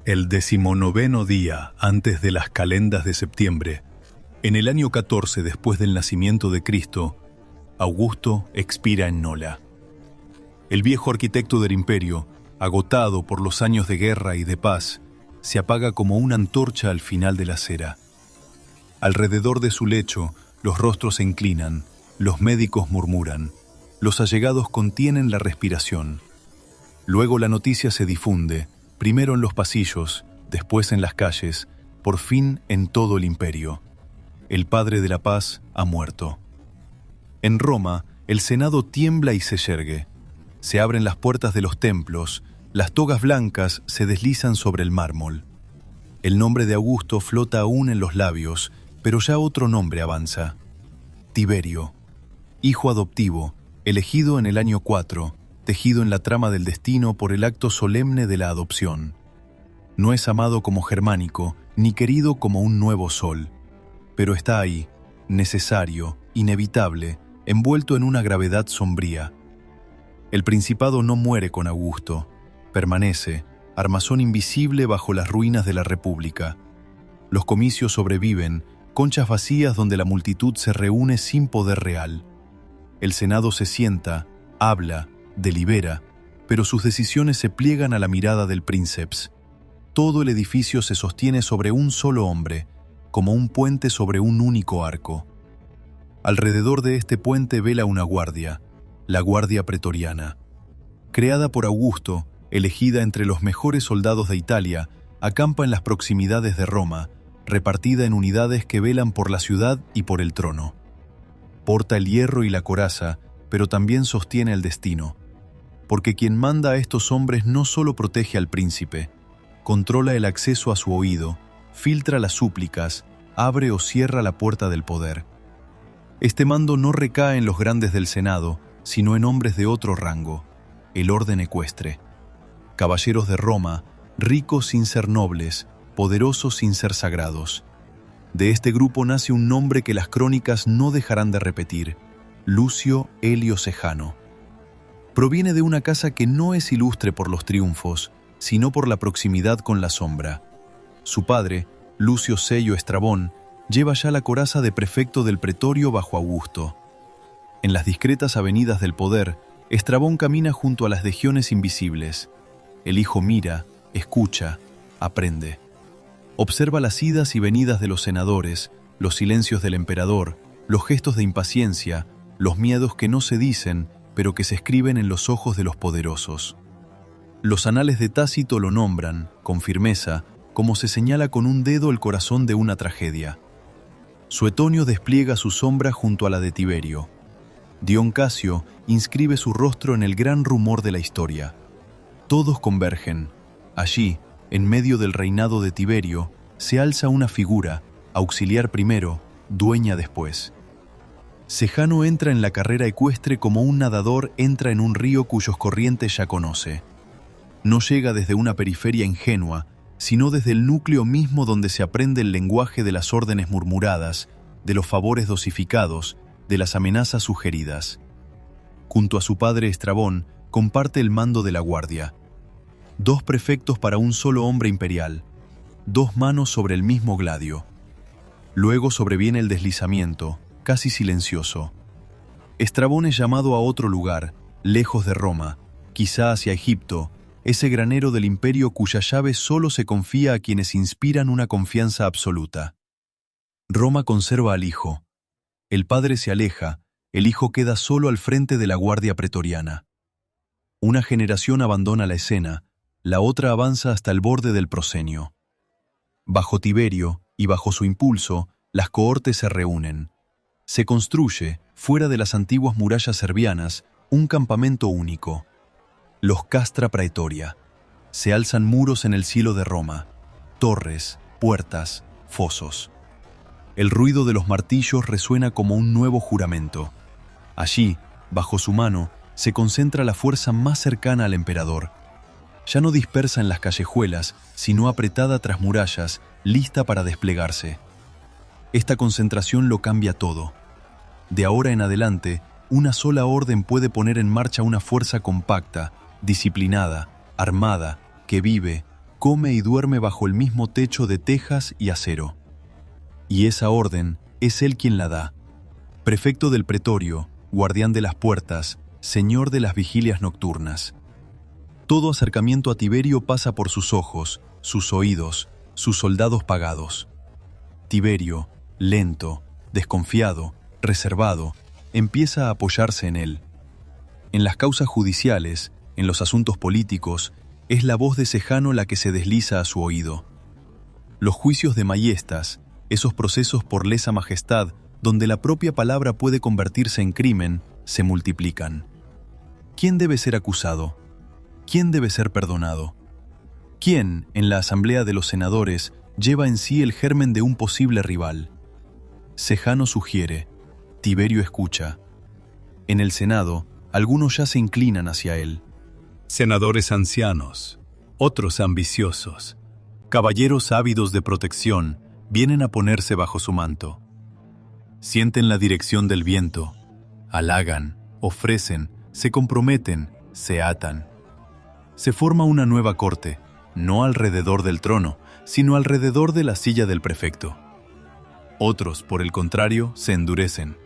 El 19º día antes de las calendas de septiembre, en el año 14 después del nacimiento de Cristo, Augusto expira en Nola. El viejo arquitecto del imperio, agotado por los años de guerra y de paz, se apaga como una antorcha al final de la acera. Alrededor de su lecho, los rostros se inclinan, los médicos murmuran, los allegados contienen la respiración. Luego la noticia se difunde, primero en los pasillos, después en las calles, por fin en todo el imperio. El padre de la paz ha muerto. En Roma, el Senado tiembla y se yergue. Se abren las puertas de los templos, las togas blancas se deslizan sobre el mármol. El nombre de Augusto flota aún en los labios, pero ya otro nombre avanza. Tiberio, hijo adoptivo, elegido en el año 4, tejido en la trama del destino por el acto solemne de la adopción. No es amado como germánico, ni querido como un nuevo sol, pero está ahí, necesario, inevitable, envuelto en una gravedad sombría. El principado no muere con Augusto, permanece, armazón invisible bajo las ruinas de la República. Los comicios sobreviven, conchas vacías donde la multitud se reúne sin poder real. El Senado se sienta, habla, delibera, pero sus decisiones se pliegan a la mirada del princeps. Todo el edificio se sostiene sobre un solo hombre, como un puente sobre un único arco. Alrededor de este puente vela una guardia, la Guardia Pretoriana. Creada por Augusto, elegida entre los mejores soldados de Italia, acampa en las proximidades de Roma, repartida en unidades que velan por la ciudad y por el trono. Porta el hierro y la coraza, pero también sostiene el destino. Porque quien manda a estos hombres no solo protege al príncipe, controla el acceso a su oído, filtra las súplicas, abre o cierra la puerta del poder. Este mando no recae en los grandes del Senado, sino en hombres de otro rango, el orden ecuestre. Caballeros de Roma, ricos sin ser nobles, poderosos sin ser sagrados. De este grupo nace un nombre que las crónicas no dejarán de repetir: Lucio Elio Sejano. Proviene de una casa que no es ilustre por los triunfos, sino por la proximidad con la sombra. Su padre, Lucio Seio Estrabón, lleva ya la coraza de prefecto del pretorio bajo Augusto. En las discretas avenidas del poder, Estrabón camina junto a las legiones invisibles. El hijo mira, escucha, aprende. Observa las idas y venidas de los senadores, los silencios del emperador, los gestos de impaciencia, los miedos que no se dicen, pero que se escriben en los ojos de los poderosos. Los anales de Tácito lo nombran, con firmeza, como se señala con un dedo el corazón de una tragedia. Suetonio despliega su sombra junto a la de Tiberio. Dion Casio inscribe su rostro en el gran rumor de la historia. Todos convergen. Allí, en medio del reinado de Tiberio, se alza una figura, auxiliar primero, dueña después. Sejano entra en la carrera ecuestre como un nadador entra en un río cuyos corrientes ya conoce. No llega desde una periferia ingenua, sino desde el núcleo mismo donde se aprende el lenguaje de las órdenes murmuradas, de los favores dosificados, de las amenazas sugeridas. Junto a su padre Estrabón, comparte el mando de la guardia. 2 prefectos para un solo hombre imperial, 2 manos sobre el mismo gladio. Luego sobreviene el deslizamiento, casi silencioso. Estrabón es llamado a otro lugar, lejos de Roma, quizá hacia Egipto, ese granero del imperio cuya llave solo se confía a quienes inspiran una confianza absoluta. Roma conserva al hijo. El padre se aleja, el hijo queda solo al frente de la Guardia Pretoriana. Una generación abandona la escena, la otra avanza hasta el borde del proscenio. Bajo Tiberio y bajo su impulso, las cohortes se reúnen. Se construye, fuera de las antiguas murallas serbianas, un campamento único. Los Castra Praetoria. Se alzan muros en el cielo de Roma, torres, puertas, fosos. El ruido de los martillos resuena como un nuevo juramento. Allí, bajo su mano, se concentra la fuerza más cercana al emperador. Ya no dispersa en las callejuelas, sino apretada tras murallas, lista para desplegarse. Esta concentración lo cambia todo. De ahora en adelante, una sola orden puede poner en marcha una fuerza compacta, disciplinada, armada, que vive, come y duerme bajo el mismo techo de tejas y acero. Y esa orden es él quien la da, prefecto del pretorio, guardián de las puertas, señor de las vigilias nocturnas. Todo acercamiento a Tiberio pasa por sus ojos, sus oídos, sus soldados pagados. Tiberio, lento, desconfiado, reservado, empieza a apoyarse en él. En las causas judiciales, en los asuntos políticos, es la voz de Sejano la que se desliza a su oído. Los juicios de Maiestas, esos procesos por lesa majestad, donde la propia palabra puede convertirse en crimen, se multiplican. ¿Quién debe ser acusado? ¿Quién debe ser perdonado? ¿Quién, en la asamblea de los senadores, lleva en sí el germen de un posible rival? Sejano sugiere, Tiberio escucha. En el Senado, algunos ya se inclinan hacia él. Senadores ancianos, otros ambiciosos, caballeros ávidos de protección, vienen a ponerse bajo su manto. Sienten la dirección del viento, halagan, ofrecen, se comprometen, se atan. Se forma una nueva corte, no alrededor del trono, sino alrededor de la silla del prefecto. Otros, por el contrario, se endurecen.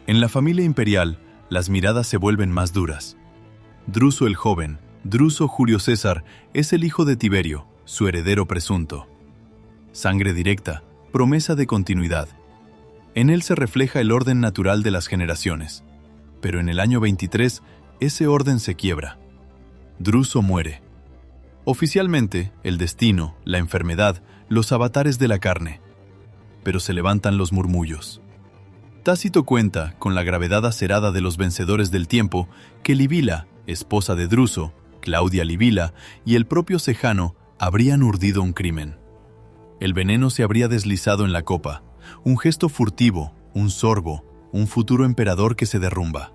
En la familia imperial, las miradas se vuelven más duras. Druso el joven, Druso Julio César, es el hijo de Tiberio, su heredero presunto. Sangre directa, promesa de continuidad. En él se refleja el orden natural de las generaciones. Pero en el año 23, ese orden se quiebra. Druso muere. Oficialmente, el destino, la enfermedad, los avatares de la carne. Pero se levantan los murmullos. Tácito cuenta, con la gravedad acerada de los vencedores del tiempo, que Livila, esposa de Druso, Claudia Livila y el propio Sejano habrían urdido un crimen. El veneno se habría deslizado en la copa, un gesto furtivo, un sorbo, un futuro emperador que se derrumba.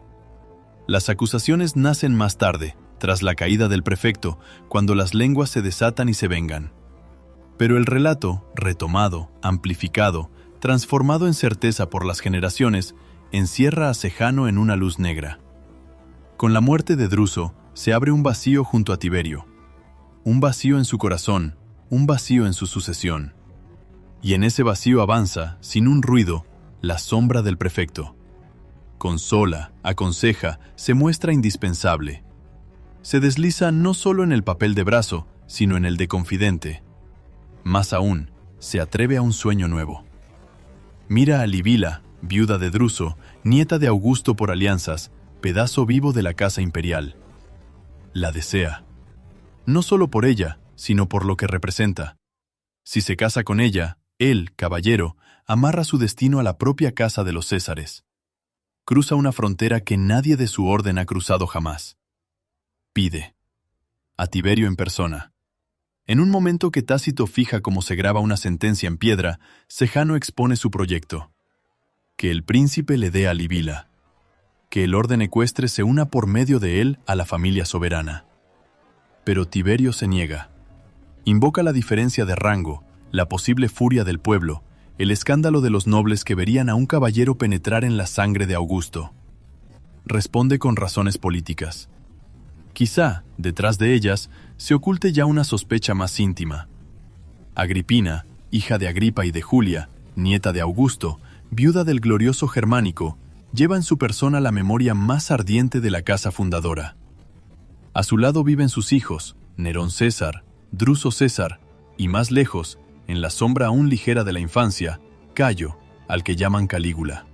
Las acusaciones nacen más tarde, tras la caída del prefecto, cuando las lenguas se desatan y se vengan. Pero el relato, retomado, amplificado, transformado en certeza por las generaciones, encierra a Sejano en una luz negra. Con la muerte de Druso, se abre un vacío junto a Tiberio. Un vacío en su corazón, un vacío en su sucesión. Y en ese vacío avanza, sin un ruido, la sombra del prefecto. Consola, aconseja, se muestra indispensable. Se desliza no solo en el papel de brazo, sino en el de confidente. Más aún, se atreve a un sueño nuevo. Mira a Livila, viuda de Druso, nieta de Augusto por alianzas, pedazo vivo de la casa imperial. La desea. No solo por ella, sino por lo que representa. Si se casa con ella, él, caballero, amarra su destino a la propia casa de los Césares. Cruza una frontera que nadie de su orden ha cruzado jamás. Pide. A Tiberio en persona. En un momento que Tácito fija como se graba una sentencia en piedra, Sejano expone su proyecto. Que el príncipe le dé a Livila. Que el orden ecuestre se una por medio de él a la familia soberana. Pero Tiberio se niega. Invoca la diferencia de rango, la posible furia del pueblo, el escándalo de los nobles que verían a un caballero penetrar en la sangre de Augusto. Responde con razones políticas. Quizá, detrás de ellas, se oculte ya una sospecha más íntima. Agripina, hija de Agripa y de Julia, nieta de Augusto, viuda del glorioso Germánico, lleva en su persona la memoria más ardiente de la casa fundadora. A su lado viven sus hijos, Nerón César, Druso César, y más lejos, en la sombra aún ligera de la infancia, Cayo, al que llaman Calígula.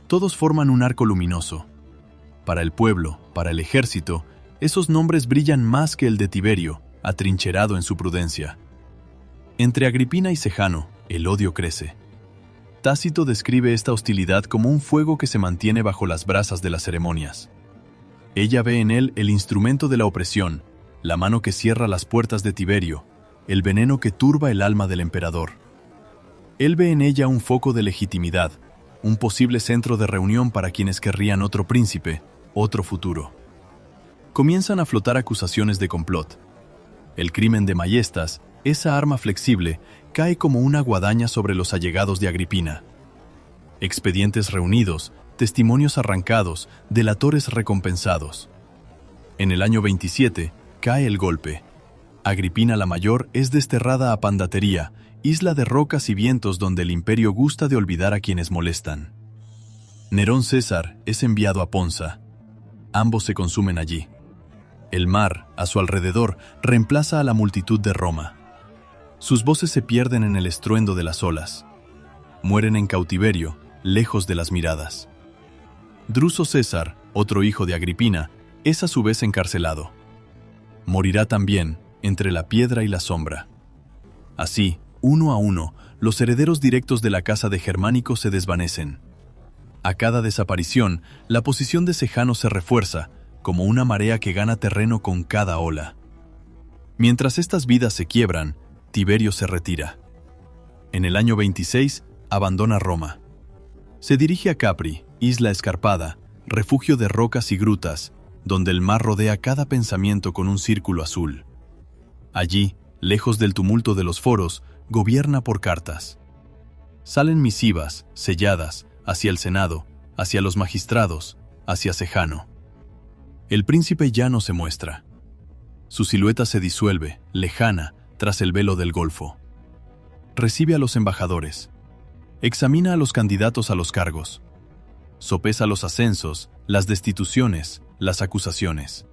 Todos forman un arco luminoso. Para el pueblo, para el ejército, esos nombres brillan más que el de Tiberio, atrincherado en su prudencia. Entre Agripina y Sejano, el odio crece. Tácito describe esta hostilidad como un fuego que se mantiene bajo las brasas de las ceremonias. Ella ve en él el instrumento de la opresión, la mano que cierra las puertas de Tiberio, el veneno que turba el alma del emperador. Él ve en ella un foco de legitimidad, un posible centro de reunión para quienes querrían otro príncipe, otro futuro. Comienzan a flotar acusaciones de complot. El crimen de Maiestas, esa arma flexible, cae como una guadaña sobre los allegados de Agripina. Expedientes reunidos, testimonios arrancados, delatores recompensados. En el año 27, cae el golpe. Agripina la Mayor es desterrada a Pandatería, isla de rocas y vientos donde el imperio gusta de olvidar a quienes molestan. Nerón César es enviado a Ponza. Ambos se consumen allí. El mar, a su alrededor, reemplaza a la multitud de Roma. Sus voces se pierden en el estruendo de las olas. Mueren en cautiverio, lejos de las miradas. Druso César, otro hijo de Agripina, es a su vez encarcelado. Morirá también entre la piedra y la sombra. Así, uno a uno, los herederos directos de la casa de Germánico se desvanecen. A cada desaparición, la posición de Sejano se refuerza, como una marea que gana terreno con cada ola. Mientras estas vidas se quiebran, Tiberio se retira. En el año 26, abandona Roma. Se dirige a Capri, isla escarpada, refugio de rocas y grutas, donde el mar rodea cada pensamiento con un círculo azul. Allí, lejos del tumulto de los foros, gobierna por cartas. Salen misivas, selladas, hacia el Senado, hacia los magistrados, hacia Sejano. El príncipe ya no se muestra. Su silueta se disuelve, lejana, tras el velo del Golfo. Recibe a los embajadores. Examina a los candidatos a los cargos. Sopesa los ascensos, las destituciones, las acusaciones.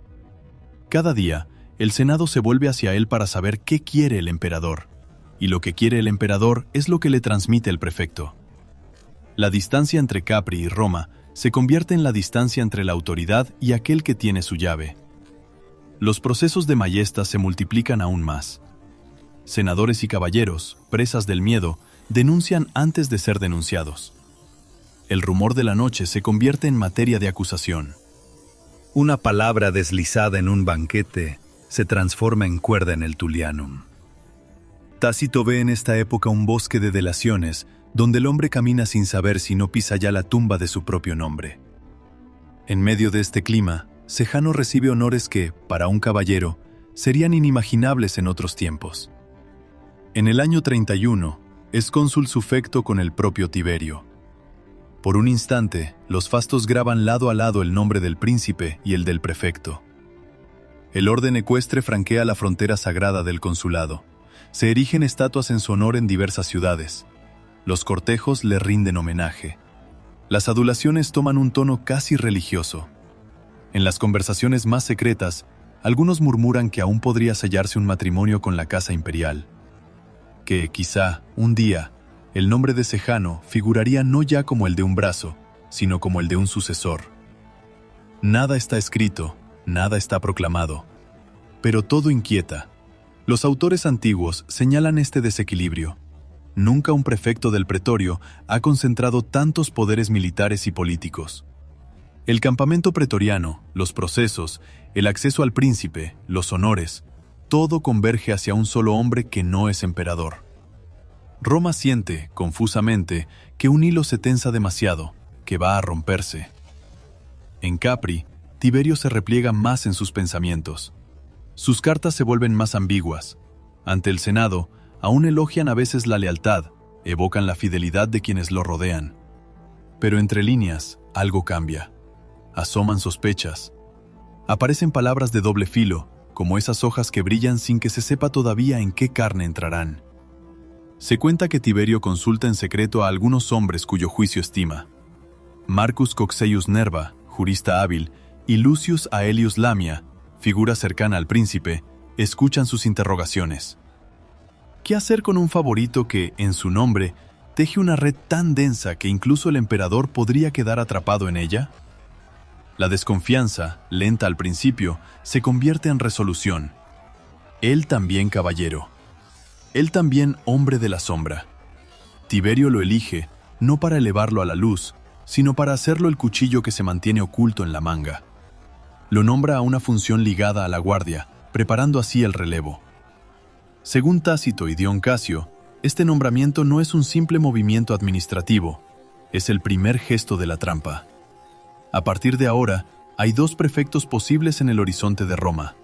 Cada día, el Senado se vuelve hacia él para saber qué quiere el emperador, y lo que quiere el emperador es lo que le transmite el prefecto. La distancia entre Capri y Roma se convierte en la distancia entre la autoridad y aquel que tiene su llave. Los procesos de Mayesta se multiplican aún más. Senadores y caballeros, presas del miedo, denuncian antes de ser denunciados. El rumor de la noche se convierte en materia de acusación. Una palabra deslizada en un banquete se transforma en cuerda en el Tullianum. Tácito ve en esta época un bosque de delaciones, donde el hombre camina sin saber si no pisa ya la tumba de su propio nombre. En medio de este clima, Sejano recibe honores que, para un caballero, serían inimaginables en otros tiempos. En el año 31, es cónsul sufecto con el propio Tiberio. Por un instante, los fastos graban lado a lado el nombre del príncipe y el del prefecto. El orden ecuestre franquea la frontera sagrada del consulado. Se erigen estatuas en su honor en diversas ciudades. Los cortejos le rinden homenaje. Las adulaciones toman un tono casi religioso. En las conversaciones más secretas, algunos murmuran que aún podría sellarse un matrimonio con la casa imperial. Que, quizá, un día, el nombre de Sejano figuraría no ya como el de un brazo, sino como el de un sucesor. Nada está escrito, nada está proclamado. Pero todo inquieta. Los autores antiguos señalan este desequilibrio. Nunca un prefecto del pretorio ha concentrado tantos poderes militares y políticos. El campamento pretoriano, los procesos, el acceso al príncipe, los honores, todo converge hacia un solo hombre que no es emperador. Roma siente, confusamente, que un hilo se tensa demasiado, que va a romperse. En Capri, Tiberio se repliega más en sus pensamientos. Sus cartas se vuelven más ambiguas. Ante el Senado, aún elogian a veces la lealtad, evocan la fidelidad de quienes lo rodean. Pero entre líneas, algo cambia. Asoman sospechas. Aparecen palabras de doble filo, como esas hojas que brillan sin que se sepa todavía en qué carne entrarán. Se cuenta que Tiberio consulta en secreto a algunos hombres cuyo juicio estima. Marcus Cocceius Nerva, jurista hábil, y Lucius Aelius Lamia, figura cercana al príncipe, escuchan sus interrogaciones. ¿Qué hacer con un favorito que, en su nombre, teje una red tan densa que incluso el emperador podría quedar atrapado en ella? La desconfianza, lenta al principio, se convierte en resolución. Él también caballero. Él también hombre de la sombra. Tiberio lo elige, no para elevarlo a la luz, sino para hacerlo el cuchillo que se mantiene oculto en la manga. Lo nombra a una función ligada a la guardia, preparando así el relevo. Según Tácito y Dion Casio, este nombramiento no es un simple movimiento administrativo, es el primer gesto de la trampa. A partir de ahora, hay dos prefectos posibles en el horizonte de Roma.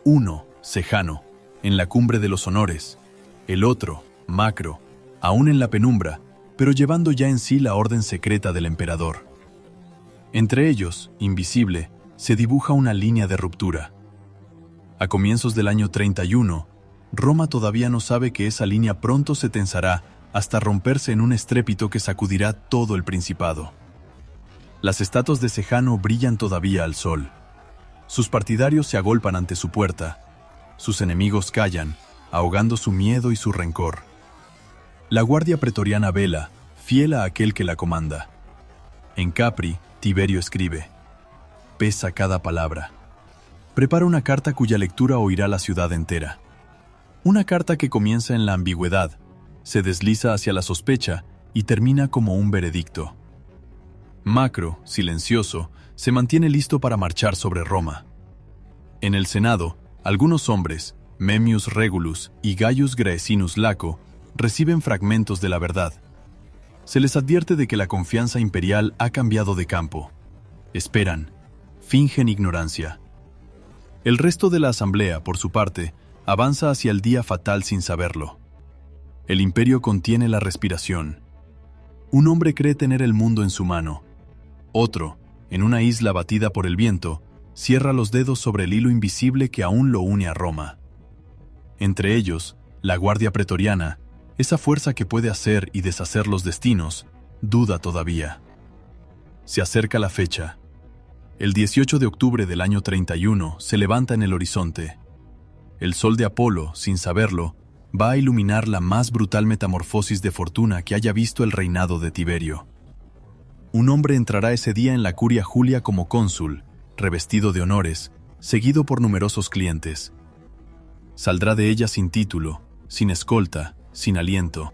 Uno, Sejano, en la cumbre de los honores. El otro, Macro, aún en la penumbra, pero llevando ya en sí la orden secreta del emperador. Entre ellos, invisible, se dibuja una línea de ruptura. A comienzos del año 31, Roma todavía no sabe que esa línea pronto se tensará hasta romperse en un estrépito que sacudirá todo el Principado. Las estatuas de Sejano brillan todavía al sol. Sus partidarios se agolpan ante su puerta. Sus enemigos callan, ahogando su miedo y su rencor. La guardia pretoriana vela, fiel a aquel que la comanda. En Capri, Tiberio escribe: pesa cada palabra. Prepara una carta cuya lectura oirá la ciudad entera. Una carta que comienza en la ambigüedad, se desliza hacia la sospecha y termina como un veredicto. Macro, silencioso, se mantiene listo para marchar sobre Roma. En el Senado, algunos hombres, Memmius Regulus y Gaius Graecinus Laco, reciben fragmentos de la verdad. Se les advierte de que la confianza imperial ha cambiado de campo. Esperan, fingen ignorancia. El resto de la asamblea, por su parte, avanza hacia el día fatal sin saberlo. El imperio contiene la respiración. Un hombre cree tener el mundo en su mano. Otro, en una isla batida por el viento, cierra los dedos sobre el hilo invisible que aún lo une a Roma. Entre ellos, la Guardia Pretoriana, esa fuerza que puede hacer y deshacer los destinos, duda todavía. Se acerca la fecha. El 18 de octubre del año 31 se levanta en el horizonte. El sol de Apolo, sin saberlo, va a iluminar la más brutal metamorfosis de fortuna que haya visto el reinado de Tiberio. Un hombre entrará ese día en la Curia Julia como cónsul, revestido de honores, seguido por numerosos clientes. Saldrá de ella sin título, sin escolta, sin aliento.